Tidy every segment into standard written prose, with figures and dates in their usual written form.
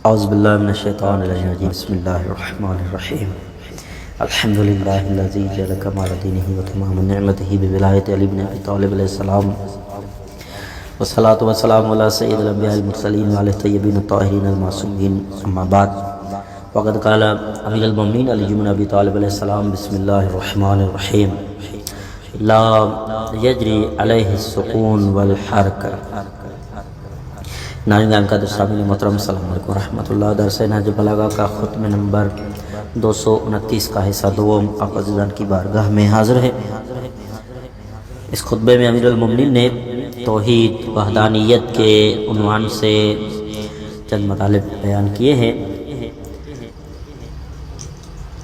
اعوذ باللہ من الشیطان الرجیم بسم اللہ الرحمن الرحیم الحمد للہ الذی جعل کمال دینہ وتمام نعمتہ بولایت علی بن ابی طالب علیہ السلام والصلاة والسلام علی سید الانبیاء المرسلین وعلی الطیبین الطاہرین المعصومین اما بعد وقد قال امیر المؤمنین علی بن ابی طالب علیہ السلام بسم اللہ الرحمن الرحیم لا یجری علیہ السکون والحرک۔ ناظرین کا سامعین محترم السلام علیکم ورحمۃ اللہ۔ درس نہج بلاغہ کا ختم نمبر 229 کا حصہ دوم آپ عزیزان کی بارگاہ میں حاضر ہے۔ اس خطبے میں امیر المؤمنین نے توحید وحدانیت کے عنوان سے چند مطالب بیان کیے ہیں۔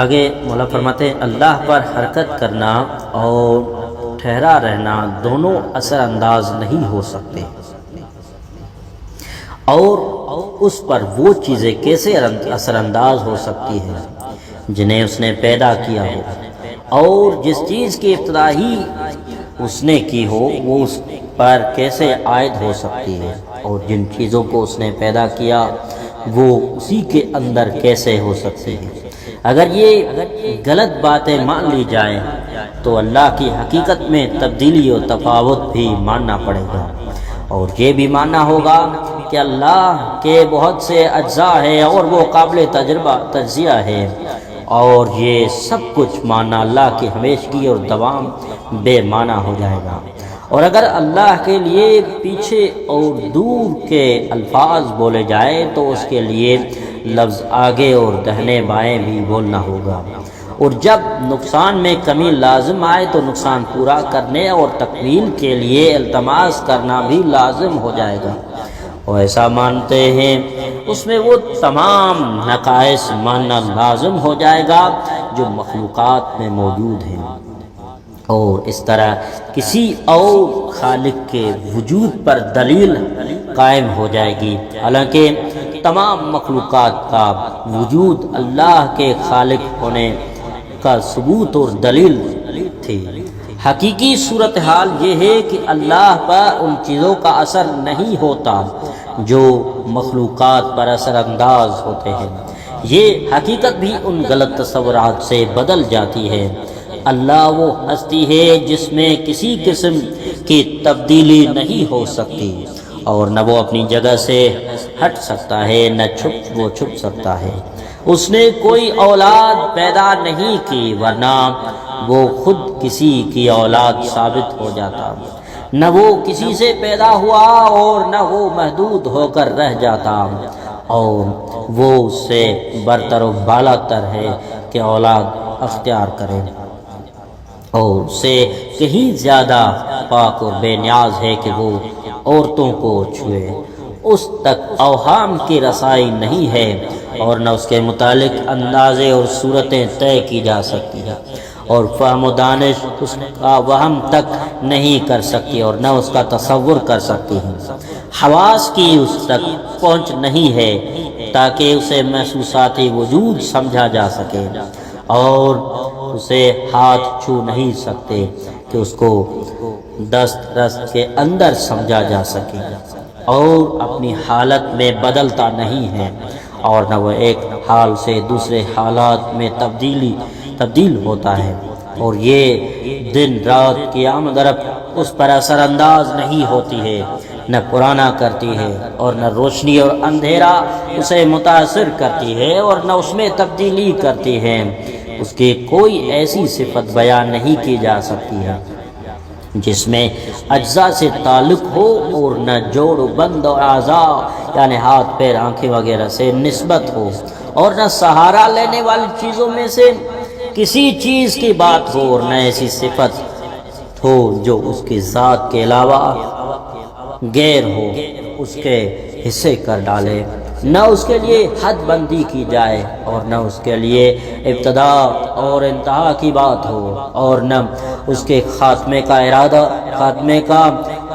آگے مولا فرماتے ہیں اللہ پر حرکت کرنا اور ٹھہرا رہنا دونوں اثر انداز نہیں ہو سکتے، اور اس پر وہ چیزیں کیسے اثر انداز ہو سکتی ہیں جنہیں اس نے پیدا کیا ہو، اور جس چیز کی ابتدا ہی اس نے کی ہو وہ اس پر کیسے عائد ہو سکتی ہے، اور جن چیزوں کو اس نے پیدا کیا وہ اسی کے اندر کیسے ہو سکتی ہے۔ اگر یہ غلط باتیں مان لی جائیں تو اللہ کی حقیقت میں تبدیلی و تفاوت بھی ماننا پڑے گا، اور یہ بھی ماننا ہوگا کہ اللہ کے بہت سے اجزاء ہیں اور وہ قابل تجزیہ ہے، اور یہ سب کچھ ماننا اللہ کی ہمیشگی اور دوام بے معنی ہو جائے گا۔ اور اگر اللہ کے لیے پیچھے اور دور کے الفاظ بولے جائیں تو اس کے لیے لفظ آگے اور دہنے بائیں بھی بولنا ہوگا، اور جب نقصان میں کمی لازم آئے تو نقصان پورا کرنے اور تکمیل کے لیے التماس کرنا بھی لازم ہو جائے گا، اور ایسا مانتے ہیں اس میں وہ تمام نقائص ماننا لازم ہو جائے گا جو مخلوقات میں موجود ہیں، اور اس طرح کسی اور خالق کے وجود پر دلیل قائم ہو جائے گی، حالانکہ تمام مخلوقات کا وجود اللہ کے خالق ہونے کا ثبوت اور دلیل تھی۔ حقیقی صورتحال یہ ہے کہ اللہ پر ان چیزوں کا اثر نہیں ہوتا جو مخلوقات پر اثر انداز ہوتے ہیں، یہ حقیقت بھی ان غلط تصورات سے بدل جاتی ہے۔ اللہ وہ ہستی ہے جس میں کسی قسم کی تبدیلی نہیں ہو سکتی، اور نہ وہ اپنی جگہ سے ہٹ سکتا ہے نہ وہ چھپ سکتا ہے۔ اس نے کوئی اولاد پیدا نہیں کی ورنہ وہ خود کسی کی اولاد ثابت ہو جاتا، نہ وہ کسی سے پیدا ہوا اور نہ وہ محدود ہو کر رہ جاتا، اور وہ اس سے برتر و بالا تر ہے کہ اولاد اختیار کرے، اور اس سے کہیں زیادہ پاک اور بے نیاز ہے کہ وہ عورتوں کو چھوئے، اس تک اوہام کی رسائی نہیں ہے، اور نہ اس کے متعلق اندازے اور صورتیں طے کی جا سکتی ہیں، اور فہم و دانش اس کا وہم تک نہیں کر سکتی اور نہ اس کا تصور کر سکتی ہیں۔ حواس کی اس تک پہنچ نہیں ہے تاکہ اسے محسوساتی وجود سمجھا جا سکے، اور اسے ہاتھ چھو نہیں سکتے کہ اس کو دست رست کے اندر سمجھا جا سکے، اور اپنی حالت میں بدلتا نہیں ہے، اور نہ وہ ایک حال سے دوسرے حالات میں تبدیل ہوتا ہے، اور یہ دن رات کی آمد و رفت اس پر اثر انداز نہیں ہوتی ہے، نہ پرانا کرتی ہے، اور نہ روشنی اور اندھیرا اسے متاثر کرتی ہے، اور نہ اس میں تبدیلی کرتی ہے۔ اس کی کوئی ایسی صفت بیان نہیں کی جا سکتی ہے جس میں اجزاء سے تعلق ہو، اور نہ جوڑ و بند اور اعضاء یعنی ہاتھ پیر آنکھیں وغیرہ سے نسبت ہو، اور نہ سہارا لینے والی چیزوں میں سے کسی چیز کی بات ہو، اور نہ ایسی صفت ہو جو اس کی ذات کے علاوہ غیر ہو اس کے حصے کر ڈالے، نہ اس کے لیے حد بندی کی جائے، اور نہ اس کے لیے ابتدا اور انتہا کی بات ہو، اور نہ اس کے خاتمے کا ارادہ، خاتمے کا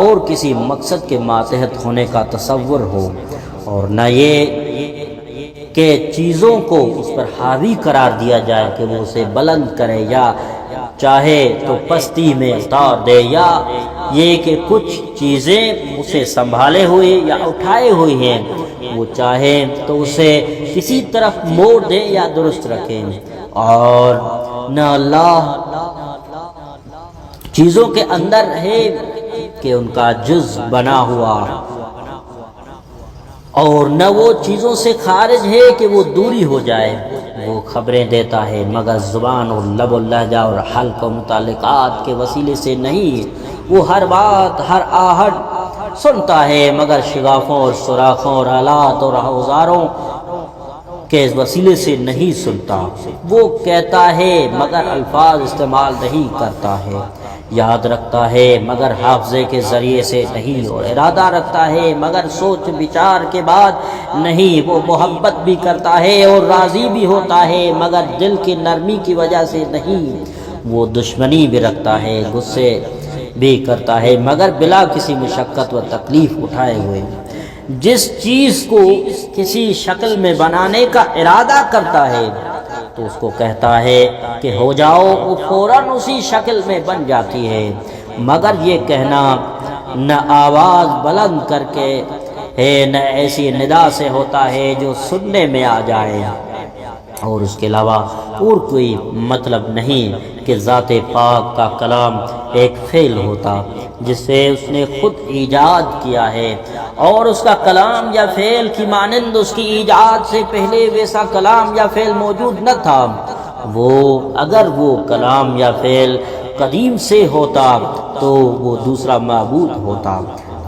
اور کسی مقصد کے ماتحت ہونے کا تصور ہو، اور نہ یہ کہ چیزوں کو اس پر حاوی قرار دیا جائے کہ وہ اسے بلند کرے یا چاہے تو پستی میں اتار دے، یا یہ کہ کچھ چیزیں اسے سنبھالے ہوئے یا اٹھائے ہوئی ہیں وہ چاہیں تو اسے کسی طرف موڑ دیں یا درست رکھیں، اور نہ اللہ چیزوں کے اندر ہے کہ ان کا جز بنا ہوا، اور نہ وہ چیزوں سے خارج ہے کہ وہ دوری ہو جائے۔ وہ خبریں دیتا ہے مگر زبان اور لب و لہجہ اور حلق و متعلقات کے وسیلے سے نہیں، وہ ہر بات ہر آہٹ سنتا ہے مگر شگافوں اور سوراخوں اور آلات اور اوزاروں کے وسیلے سے نہیں سنتا، وہ کہتا ہے مگر الفاظ استعمال نہیں کرتا ہے، یاد رکھتا ہے مگر حافظے کے ذریعے سے نہیں، اور ارادہ رکھتا ہے مگر سوچ بچار کے بعد نہیں، وہ محبت بھی کرتا ہے اور راضی بھی ہوتا ہے مگر دل کی نرمی کی وجہ سے نہیں، وہ دشمنی بھی رکھتا ہے غصے بھی کرتا ہے مگر بلا کسی مشقت و تکلیف اٹھائے ہوئے۔ جس چیز کو کسی شکل میں بنانے کا ارادہ کرتا ہے تو اس کو کہتا ہے کہ ہو جاؤ، وہ فوراً اسی شکل میں بن جاتی ہے، مگر یہ کہنا نہ آواز بلند کر کے ہے نہ ایسی ندا سے ہوتا ہے جو سننے میں آ جائے، اور اس کے علاوہ اور کوئی مطلب نہیں کہ ذات پاک کا کلام ایک فعل ہوتا جس سے اس نے خود ایجاد کیا ہے، اور اس کا کلام یا فعل کی مانند اس کی ایجاد سے پہلے ویسا کلام یا فعل موجود نہ تھا۔ اگر وہ کلام یا فعل قدیم سے ہوتا تو وہ دوسرا معبود ہوتا۔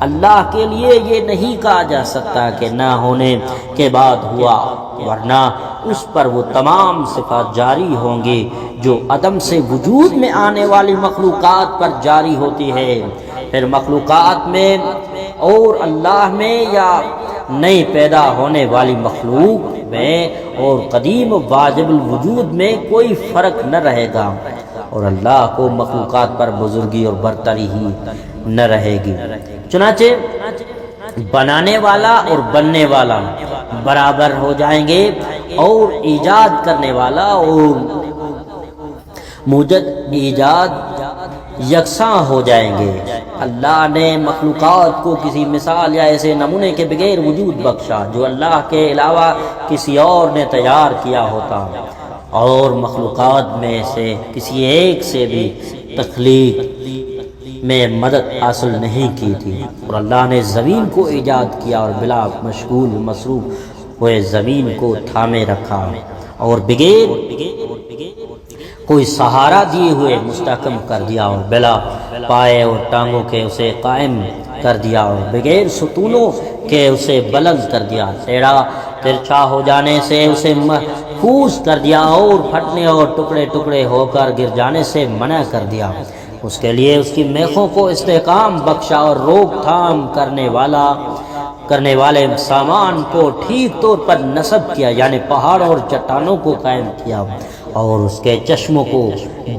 اللہ کے لیے یہ نہیں کہا جا سکتا کہ نہ ہونے کے بعد ہوا، ورنہ اس پر وہ تمام صفات جاری ہوں گی جو عدم سے وجود میں آنے والی مخلوقات پر جاری ہوتی ہے، پھر مخلوقات میں اور اللہ میں یا نئی پیدا ہونے والی مخلوق میں اور قدیم واجب الوجود میں کوئی فرق نہ رہے گا، اور اللہ کو مخلوقات پر بزرگی اور برتری ہی نہ رہے گی۔ چنانچہ بنانے والا اور بننے والا برابر ہو جائیں گے، اور ایجاد کرنے والا اور موجد ایجاد یکساں ہو جائیں گے۔ اللہ نے مخلوقات کو کسی مثال یا ایسے نمونے کے بغیر وجود بخشا جو اللہ کے علاوہ کسی اور نے تیار کیا ہوتا، اور مخلوقات میں سے کسی ایک سے بھی تخلیق میں مدد حاصل نہیں کی تھی، اور اللہ نے زمین کو ایجاد کیا اور بلا مشغول مصروف ہوئے زمین کو تھامے رکھا، اور بغیر کوئی سہارا دیے ہوئے مستحکم کر دیا، اور بلا پائے اور ٹانگوں کے اسے قائم کر دیا، اور بغیر ستونوں کے اسے بلند کر دیا، ٹیڑھا ترچھا ہو جانے سے اسے محفوظ کر دیا، اور پھٹنے اور ٹکڑے ٹکڑے ہو کر گر جانے سے منع کر دیا۔ اس کے لیے اس کی میخوں کو استحکام بخشا، اور روک تھام کرنے والے سامان کو ٹھیک طور پر نصب کیا، یعنی پہاڑوں اور چٹانوں کو قائم کیا، اور اس کے چشموں کو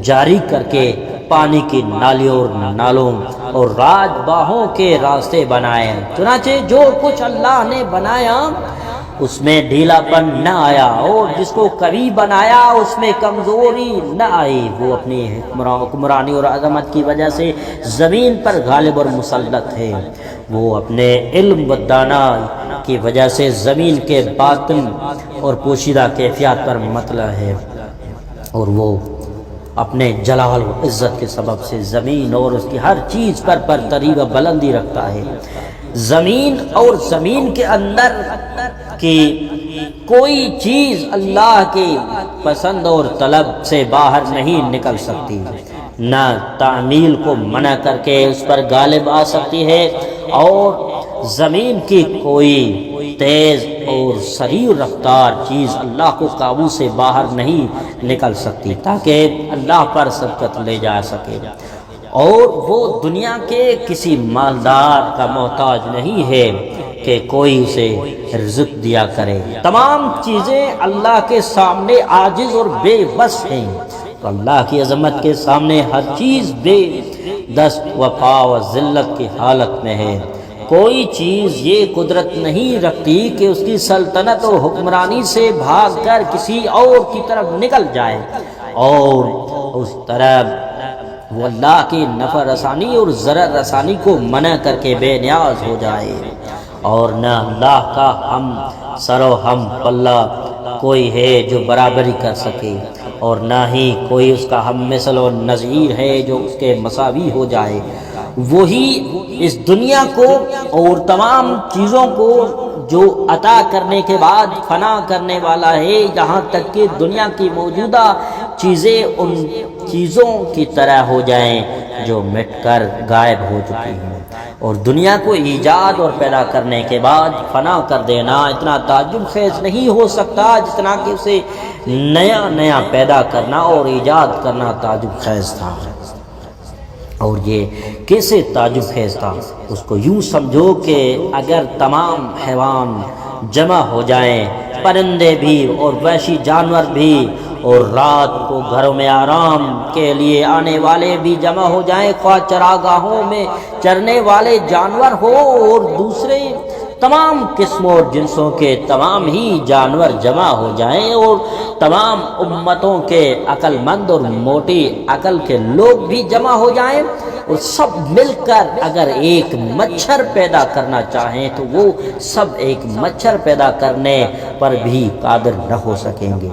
جاری کر کے پانی کی نالیوں اور نالوں اور راج باہوں کے راستے بنائے۔ چنانچہ جو کچھ اللہ نے بنایا اس میں ڈھیلا پن نہ آیا، اور جس کو قوی بنایا اس میں کمزوری نہ آئی۔ وہ اپنی حکمرانی اور عظمت کی وجہ سے زمین پر غالب اور مسلط ہے، وہ اپنے علم و دانائی کی وجہ سے زمین کے باطن اور پوشیدہ کیفیات پر مطلع ہے، اور وہ اپنے جلال و عزت کے سبب سے زمین اور اس کی ہر چیز پر برتری و بلندی رکھتا ہے۔ زمین اور زمین کے اندر کی کوئی چیز اللہ کی پسند اور طلب سے باہر نہیں نکل سکتی، نہ تعمیل کو منع کر کے اس پر غالب آ سکتی ہے، اور زمین کی کوئی تیز اور سریع رفتار چیز اللہ کو قابو سے باہر نہیں نکل سکتی تاکہ اللہ پر سبقت لے جا سکے، اور وہ دنیا کے کسی مالدار کا محتاج نہیں ہے کہ کوئی اسے رزق دیا کرے۔ تمام چیزیں اللہ کے سامنے عاجز اور بے بس ہیں، تو اللہ کی عظمت کے سامنے ہر چیز بے دست وفا و ذلت کی حالت میں ہے۔ کوئی چیز یہ قدرت نہیں رکھتی کہ اس کی سلطنت اور حکمرانی سے بھاگ کر کسی اور کی طرف نکل جائے، اور اس طرح وہ اللہ کی نفع رسانی اور ضرر رسانی کو منع کر کے بے نیاز ہو جائے، اور نہ اللہ کا ہم سر و ہم پلہ کوئی ہے جو برابری کر سکے، اور نہ ہی کوئی اس کا ہم مثل و نظیر ہے جو اس کے مساوی ہو جائے۔ وہی اس دنیا کو اور تمام چیزوں کو جو عطا کرنے کے بعد فنا کرنے والا ہے، یہاں تک کہ دنیا کی موجودہ چیزیں ان چیزوں کی طرح ہو جائیں جو مٹ کر غائب ہو چکی ہیں، اور دنیا کو ایجاد اور پیدا کرنے کے بعد فنا کر دینا اتنا تعجب خیز نہیں ہو سکتا جتنا کہ اسے نیا نیا پیدا کرنا اور ایجاد کرنا تعجب خیز تھا۔ اور یہ کیسے تعجب خیز تھا؟ اس کو یوں سمجھو کہ اگر تمام حیوان جمع ہو جائیں، پرندے بھی اور وحشی جانور بھی، اور رات کو گھروں میں آرام کے لیے آنے والے بھی جمع ہو جائیں، خواہ چراگاہوں میں چرنے والے جانور ہو اور دوسرے تمام قسموں اور جنسوں کے تمام ہی جانور جمع ہو جائیں، اور تمام امتوں کے عقل مند اور موٹی عقل کے لوگ بھی جمع ہو جائیں، اور سب مل کر اگر ایک مچھر پیدا کرنا چاہیں تو وہ سب ایک مچھر پیدا کرنے پر بھی قادر نہ ہو سکیں گے،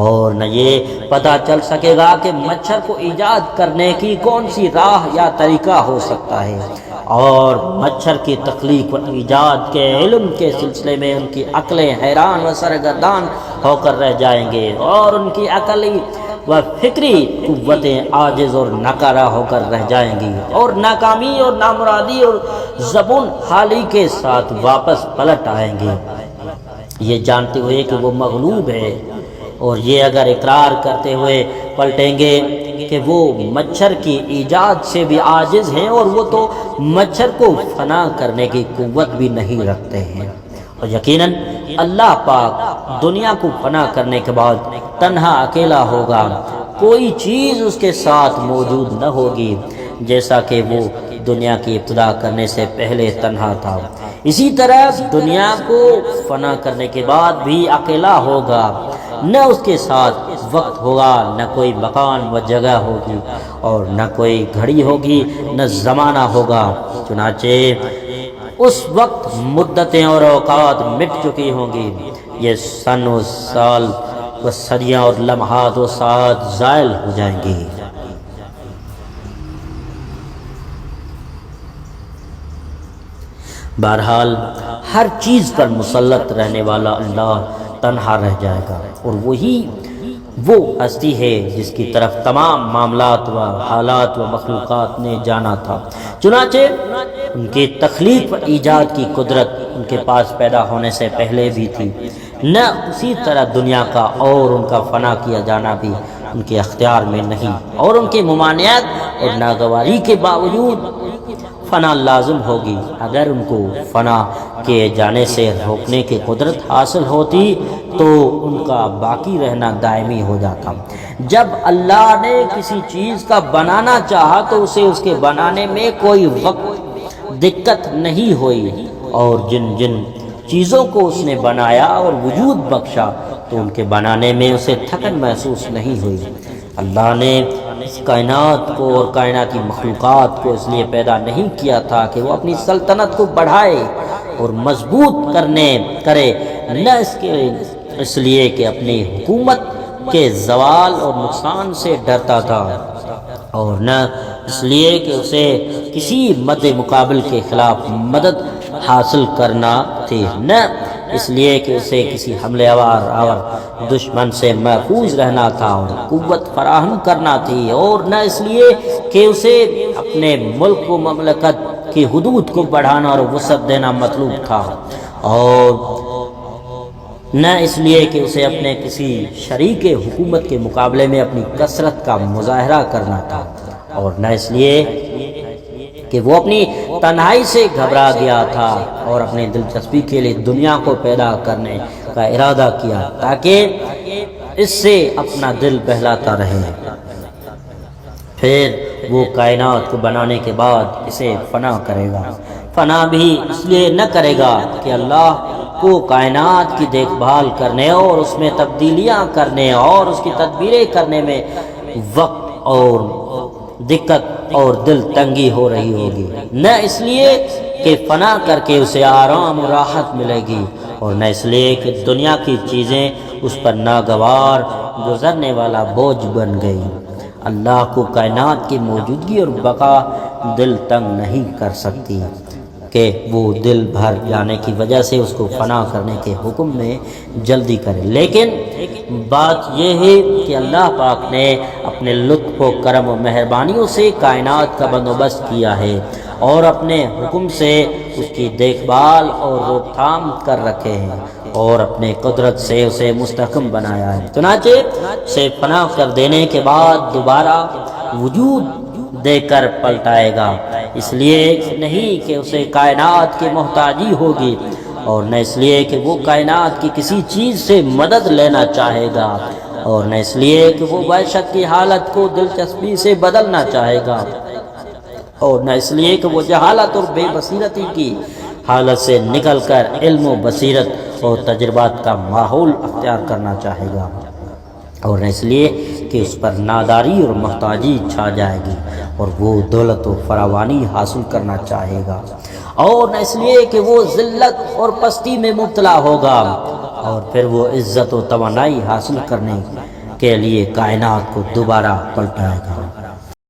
اور نہ یہ پتہ چل سکے گا کہ مچھر کو ایجاد کرنے کی کون سی راہ یا طریقہ ہو سکتا ہے، اور مچھر کی تخلیق و ایجاد کے علم کے سلسلے میں ان کی عقلیں حیران و سرگردان ہو کر رہ جائیں گے، اور ان کی عقلی و فکری قوتیں عاجز اور ناکارہ ہو کر رہ جائیں گی، اور ناکامی اور نامرادی اور زبون حالی کے ساتھ واپس پلٹ آئیں گے، یہ جانتے ہوئے کہ وہ مغلوب ہے، اور یہ اگر اقرار کرتے ہوئے پلٹیں گے کہ وہ مچھر کی ایجاد سے بھی عاجز ہیں، اور وہ تو مچھر کو فنا کرنے کی قوت بھی نہیں رکھتے ہیں، اور یقیناً اللہ پاک دنیا کو فنا کرنے کے بعد تنہا اکیلا ہوگا، کوئی چیز اس کے ساتھ موجود نہ ہوگی، جیسا کہ وہ دنیا کی ابتدا کرنے سے پہلے تنہا تھا، اسی طرح دنیا کو فنا کرنے کے بعد بھی اکیلا ہوگا، نہ اس کے ساتھ وقت ہوگا، نہ کوئی مکان و جگہ ہوگی، اور نہ کوئی گھڑی ہوگی، نہ زمانہ ہوگا، چنانچہ اس وقت مدتیں اور اوقات مٹ چکی ہوں گی، یہ سن و سال و صدیاں اور لمحات و ساعات زائل ہو جائیں گی۔ بہرحال ہر چیز پر مسلط رہنے والا اللہ تنہا رہ جائے گا، اور وہی وہ ہستی ہے جس کی طرف تمام معاملات و حالات و مخلوقات نے جانا تھا، چنانچہ ان کی تخلیق و ایجاد کی قدرت ان کے پاس پیدا ہونے سے پہلے بھی تھی، نہ اسی طرح دنیا کا اور ان کا فنا کیا جانا بھی ان کے اختیار میں نہیں، اور ان کی ممانعت اور ناگواری کے باوجود فنا لازم ہوگی، اگر ان کو فنا کیے جانے سے روکنے کی قدرت حاصل ہوتی تو ان کا باقی رہنا دائمی ہو جاتا۔ جب اللہ نے کسی چیز کا بنانا چاہا تو اسے اس کے بنانے میں کوئی وقت دقت نہیں ہوئی، اور جن جن چیزوں کو اس نے بنایا اور وجود بخشا تو ان کے بنانے میں اسے تھکن محسوس نہیں ہوئی۔ اللہ نے اس کائنات کو اور کائناتی مخلوقات کو اس لیے پیدا نہیں کیا تھا کہ وہ اپنی سلطنت کو بڑھائے اور مضبوط کرے، نہ اس لیے کہ اپنی حکومت کے زوال اور نقصان سے ڈرتا تھا، اور نہ اس لیے کہ اسے کسی مد مقابل کے خلاف مدد حاصل کرنا تھی، نہ اس لیے کہ اسے کسی حملے آور دشمن سے محفوظ رہنا تھا اور قوت فراہم کرنا تھی، اور نہ اس لیے کہ اسے اپنے ملک و مملکت کی حدود کو بڑھانا اور وسعت دینا مطلوب تھا، اور نہ اس لیے کہ اسے اپنے کسی شریک حکومت کے مقابلے میں اپنی کثرت کا مظاہرہ کرنا تھا، اور نہ اس لیے کہ وہ اپنی تنہائی سے گھبرا گیا تھا اور اپنی دلچسپی کے لیے دنیا کو پیدا کرنے کا ارادہ کیا تاکہ اس سے اپنا دل بہلاتا رہے۔ پھر وہ کائنات کو بنانے کے بعد اسے فنا کرے گا، فنا بھی اس لیے نہ کرے گا کہ اللہ کو کائنات کی دیکھ بھال کرنے اور اس میں تبدیلیاں کرنے اور اس کی تدبیریں کرنے میں وقت اور دقت اور دل تنگی ہو رہی ہوگی، نہ اس لیے کہ فنا کر کے اسے آرام و راحت ملے گی، اور نہ اس لیے کہ دنیا کی چیزیں اس پر ناگوار گزرنے والا بوجھ بن گئی۔ اللہ کو کائنات کی موجودگی اور بقا دل تنگ نہیں کر سکتی کہ وہ دل بھر جانے کی وجہ سے اس کو فنا کرنے کے حکم میں جلدی کرے، لیکن بات یہ ہے کہ اللہ پاک نے اپنے لطف و کرم و مہربانیوں سے کائنات کا بندوبست کیا ہے اور اپنے حکم سے اس کی دیکھ بھال اور روک تھام کر رکھے ہیں، اور اپنے قدرت سے اسے مستحکم بنایا ہے۔ چنانچہ اسے فنا کر دینے کے بعد دوبارہ وجود دے کر پلٹائے گا، اس لیے نہیں کہ اسے کائنات کی محتاجی ہوگی، اور نہ اس لیے کہ وہ کائنات کی کسی چیز سے مدد لینا چاہے گا، اور نہ اس لیے کہ وہ وحشت کی حالت کو دلچسپی سے بدلنا چاہے گا، اور نہ اس لیے کہ وہ جہالت اور بے بصیرتی کی حالت سے نکل کر علم و بصیرت اور تجربات کا ماحول اختیار کرنا چاہے گا، اور نہ اس لیے کہ اس پر ناداری اور محتاجی چھا جائے گی اور وہ دولت و فراوانی حاصل کرنا چاہے گا، اور نہ اس لیے کہ وہ ذلت اور پستی میں مبتلا ہوگا، اور پھر وہ عزت و توانائی حاصل کرنے کے لیے کائنات کو دوبارہ پلٹائے گا۔